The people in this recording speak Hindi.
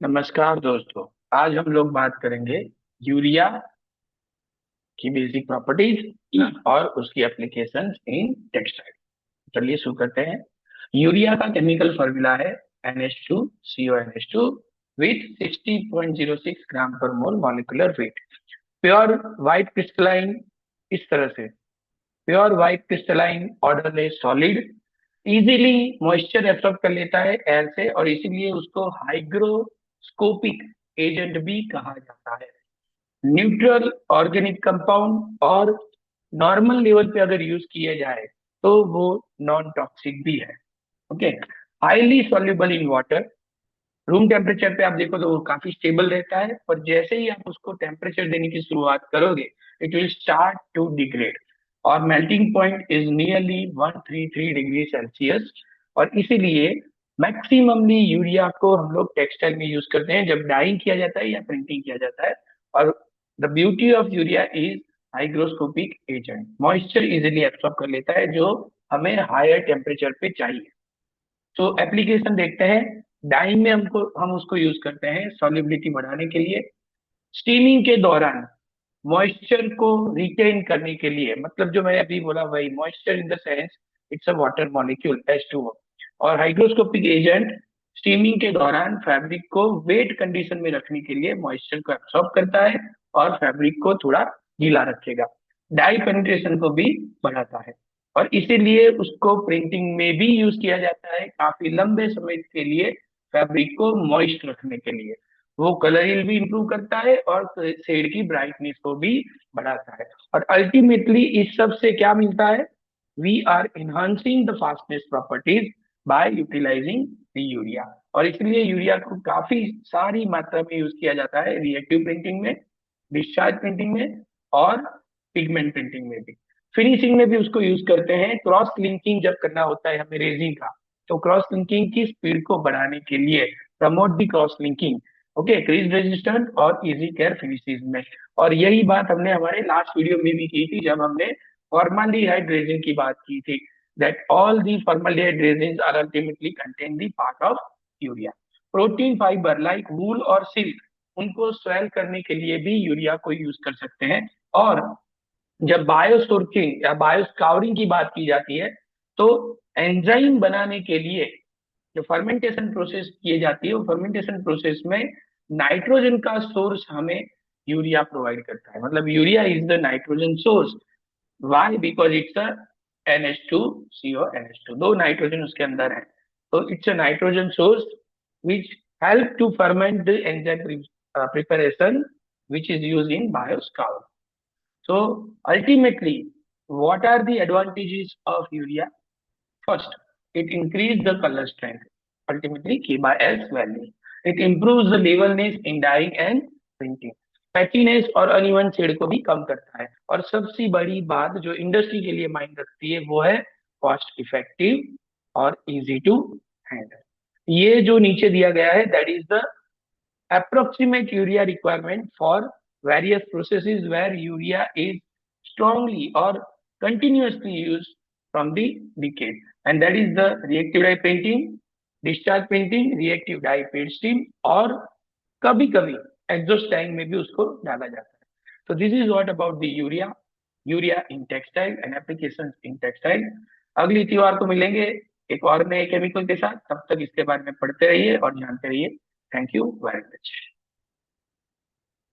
नमस्कार दोस्तों। आज हम लोग बात करेंगे यूरिया की बेसिक प्रॉपर्टीज और उसकी एप्लीकेशंस इन टेक्सटाइल। चलिए शुरू करते हैं। यूरिया का केमिकल फॉर्मूला है NH2CONH2 विथ 60.06 ग्राम पर mole molecular weight. Pure white crystalline, इस तरह से pure white crystalline odourless solid, easily moisture absorb कर लेता है एयर से, और इसीलिए उसको हाइग्रोस्कोपिक एजेंट भी कहा जाता है। न्यूट्रल ऑर्गेनिक कंपाउंड, और नॉर्मल लेवल पे अगर यूज किया जाए तो वो नॉन टॉक्सिक भी है। Okay. Highly soluble in water. Room temperature पे आप देखो तो वो काफी स्टेबल रहता है, पर जैसे ही आप उसको टेम्परेचर देने की शुरुआत करोगे it will start to degrade, और melting point is nearly 133 degree Celsius. और इसीलिए मैक्सिममली यूरिया को हम लोग टेक्सटाइल में यूज करते हैं जब डाइंग किया जाता है या प्रिंटिंग किया जाता है। और the beauty of urea is hygroscopic agent, moisture easily absorb कर लेता है जो हमें हायर टेम्परेचर पे चाहिए। तो एप्लीकेशन देखते हैं। डाइंग में हम उसको यूज करते हैं सॉल्युबिलिटी बढ़ाने के लिए, स्टीमिंग के दौरान मॉइस्चर को रिटेन करने के लिए, मतलब जो मैंने अभी बोला वही moisture in the sense it's a water molecule H2O। और हाइग्रोस्कोपिक एजेंट स्टीमिंग के दौरान फैब्रिक को वेट कंडीशन में रखने के लिए मॉइस्चर को एब्सॉर्ब करता है और फैब्रिक को थोड़ा गीला रखेगा। डाई पेनिट्रेशन को भी बढ़ाता है, और इसीलिए उसको प्रिंटिंग में भी यूज किया जाता है काफी लंबे समय के लिए, फैब्रिक को मॉइस्ट रखने के लिए। वो कलर भी इंप्रूव करता है और शेड की ब्राइटनेस को भी बढ़ाता है। और अल्टीमेटली इस सब से क्या मिलता है? We are enhancing the fastness properties by utilizing the urea. और इसलिए यूरिया को काफी सारी मात्रा में यूज किया जाता है रिएक्टिव प्रिंटिंग में, डिस्चार्ज प्रिंटिंग में, और पिगमेंट प्रिंटिंग में भी। फिनिशिंग में भी उसको यूज करते हैं। क्रॉस लिंकिंग जब करना होता है हमें रेजिन का, तो क्रॉस लिंकिंग की स्पीड को बढ़ाने के लिए promote the cross linking. Okay, crease resistant और इजी केयर फिनिशेज में। और यही बात हमने हमारे लास्ट वीडियो में भी की थी जब हमने फॉर्मल्डिहाइड रेजिन की बात की थी, that all the formaldehyde resins are ultimately contain the part of urea. Protein fibre like wool और सिल्क, उनको स्वेल करने के लिए भी यूरिया को यूज कर सकते हैं। और जब बायोस्टोर्किंग या बायोस्कावरिंग की बात की जाती है तो एंजाइम बनाने के लिए जो फर्मेंटेशन प्रोसेस की जाती है, वो फर्मेंटेशन प्रोसेस में नाइट्रोजन का सोर्स हमें यूरिया प्रोवाइड करता है। मतलब urea is the nitrogen source. Why? Because it's a NH2CONH2, दो नाइट्रोजन उसके अंदर है, तो it's a nitrogen source which help to ferment the enzyme preparation which is use in bioscour. So ultimately, what are the advantages of urea? First, it increases the color strength, ultimately K by S value. It improves the levelness in dyeing and printing. Patchiness और अनइवन शेड को भी कम करता है। और सबसे बड़ी बात जो इंडस्ट्री के लिए माइंड रखती है वो है कॉस्ट इफेक्टिव और इजी टू हैंडल। ये जो नीचे दिया गया है that is the approximate urea requirement for various processes where urea is strongly or continuously used from the decade, and that is the reactive dye painting, discharge painting, reactive dye paint stream, और कभी कभी एग्जॉस्ट टैंक में भी उसको डाला जाता है। तो this is what about the urea, urea in textile and applications in textile. अगली त्योहार को मिलेंगे एक और नए केमिकल के साथ, तब तक इसके बारे में पढ़ते रहिए और जानते रहिए। Thank you very much.